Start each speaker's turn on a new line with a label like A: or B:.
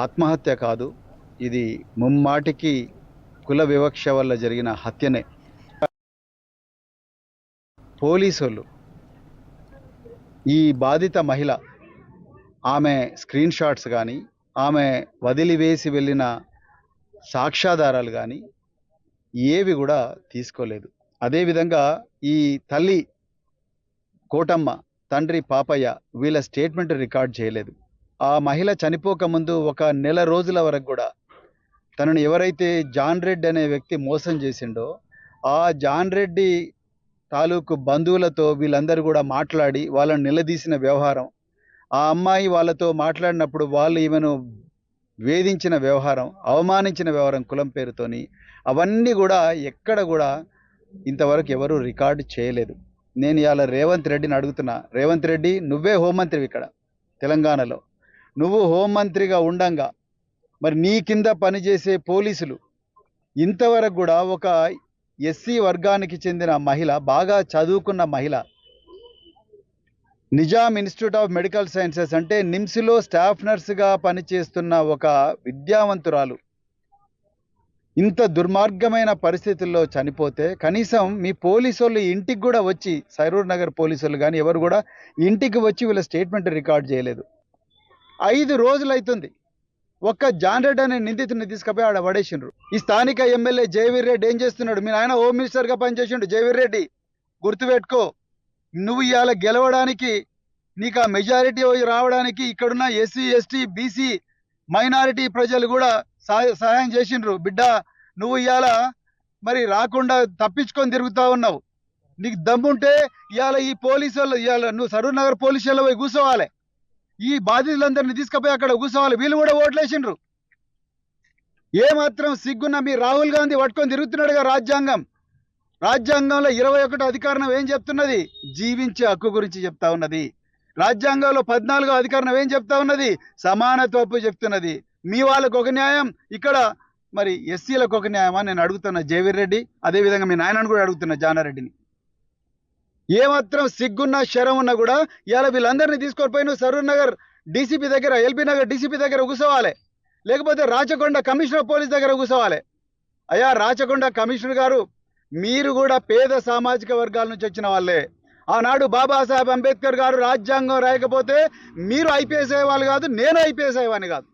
A: ఆత్మహత్య కాదు, ఇది ముమ్మాటికి కుల వివక్ష వల్ల జరిగిన హత్యనే. పోలీసులు ఈ బాధిత మహిళ ఆమె స్క్రీన్ షాట్స్ కానీ, ఆమె వదిలివేసి వెళ్ళిన సాక్ష్యాధారాలు కానీ ఏవి కూడా తీసుకోలేదు. అదేవిధంగా ఈ తల్లి కోటమ్మ, తండ్రి పాపయ్య వీళ్ళ స్టేట్మెంట్ రికార్డ్ చేయలేదు. ఆ మహిళ చనిపోకముందు ఒక నెల రోజుల వరకు కూడా తనను ఎవరైతే జాన్ రెడ్డి అనే వ్యక్తి మోసం చేసిండో ఆ జాన్ రెడ్డి తాలూకు బంధువులతో వీళ్ళందరూ కూడా మాట్లాడి వాళ్ళని నిలదీసిన వ్యవహారం, ఆ అమ్మాయి వాళ్ళతో మాట్లాడినప్పుడు వాళ్ళు ఈమెను వేధించిన వ్యవహారం, అవమానించిన వ్యవహారం కులం పేరుతోని, అవన్నీ కూడా ఎక్కడ కూడా ఇంతవరకు ఎవరు రికార్డు చేయలేదు. నేను ఇవాళ రేవంత్ రెడ్డిని అడుగుతున్నా, రేవంత్ రెడ్డి నువ్వే హోంమంత్రివి ఇక్కడ తెలంగాణలో, నువ్వు హోంమంత్రిగా ఉండంగా మరి నీ కింద పనిచేసే పోలీసులు ఇంతవరకు కూడా ఒక ఎస్సీ వర్గానికి చెందిన మహిళ, బాగా చదువుకున్న మహిళ, Nizam institute of medical sciences అంటే నిమ్స్లో స్టాఫ్ నర్సుగా పనిచేస్తున్న ఒక విద్యావంతురాలు ఇంత దుర్మార్గమైన పరిస్థితుల్లో చనిపోతే కనీసం మీ పోలీసు వాళ్ళు ఇంటికి కూడా వచ్చి, సరూర్ నగర్ పోలీసులు కానీ ఎవరు కూడా ఇంటికి వచ్చి వీళ్ళ స్టేట్మెంట్ రికార్డ్ చేయలేదు. 5 రోజులు అవుతుంది. ఒక్క జాన్ రెడ్డి అనే నిందితుని తీసుకుపోయి ఆడ పడేసిండ్రు. ఈ స్థానిక ఎమ్మెల్యే జయవీర్ రెడ్డి ఏం చేస్తున్నాడు? మీ ఆయన హోమ్ మినిస్టర్గా పనిచేసిండు జయవీర్ రెడ్డి, గుర్తుపెట్టుకో. నువ్వు ఇవాళ గెలవడానికి, నీకు ఆ మెజారిటీ రావడానికి ఇక్కడున్న ఎస్సీ ఎస్టీ బీసీ మైనారిటీ ప్రజలు కూడా సహాయం చేసిండ్రు. బిడ్డ, నువ్వు ఇవాళ మరి రాకుండా తప్పించుకొని తిరుగుతూ ఉన్నావు. నీకు దమ్ముంటే ఇవాళ ఈ పోలీసు వాళ్ళు, ఇవాళ నువ్వు సరూర్ నగర్ పోలీసు వాళ్ళు పోయి కూర్చోవాలి. ఈ బాధితులందరినీ తీసుకుపోయి అక్కడ కూర్చోవాలి. వీళ్ళు కూడా ఓట్లేసిండ్రు. ఏమాత్రం సిగ్గున్న మీ రాహుల్ గాంధీ పట్టుకొని తిరుగుతున్నాడుగా రాజ్యాంగంలో 21వ అధికారం ఏం చెప్తున్నది? జీవించే హక్కు గురించి చెప్తా ఉన్నది. రాజ్యాంగంలో 14వ అధికారం ఏం చెప్తా ఉన్నది? సమానత్వపు చెప్తున్నది. మీ వాళ్ళకు ఒక న్యాయం, ఇక్కడ మరి ఎస్సీలకు ఒక న్యాయమా? నేను అడుగుతున్నా జయవీర్ రెడ్డి, అదేవిధంగా మీ నాయనని కూడా అడుగుతున్నా జానారెడ్డిని. ఏమాత్రం సిగ్గున్నా శరం ఉన్నా కూడా ఇవాళ వీళ్ళందరినీ తీసుకొని నువ్వు సరూర్ నగర్ డీసీపీ దగ్గర, ఎల్బీ నగర్ డీసీపీ దగ్గర కూర్చోవాలి, లేకపోతే రాచకొండ కమిషనర్ పోలీస్ దగ్గర కూర్చోవాలి. అయ్యా రాచకొండ కమిషనర్ గారు, మీరు కూడా పేద సామాజిక వర్గాల నుంచి వచ్చిన వాళ్ళే. ఆనాడు బాబాసాహెబ్ అంబేద్కర్ గారు రాజ్యాంగం రాయకపోతే మీరు ఐపీఎస్ అయ్యేవాళ్ళు కాదు, నేను ఐపీఎస్ అయ్యేవాడిని కాదు.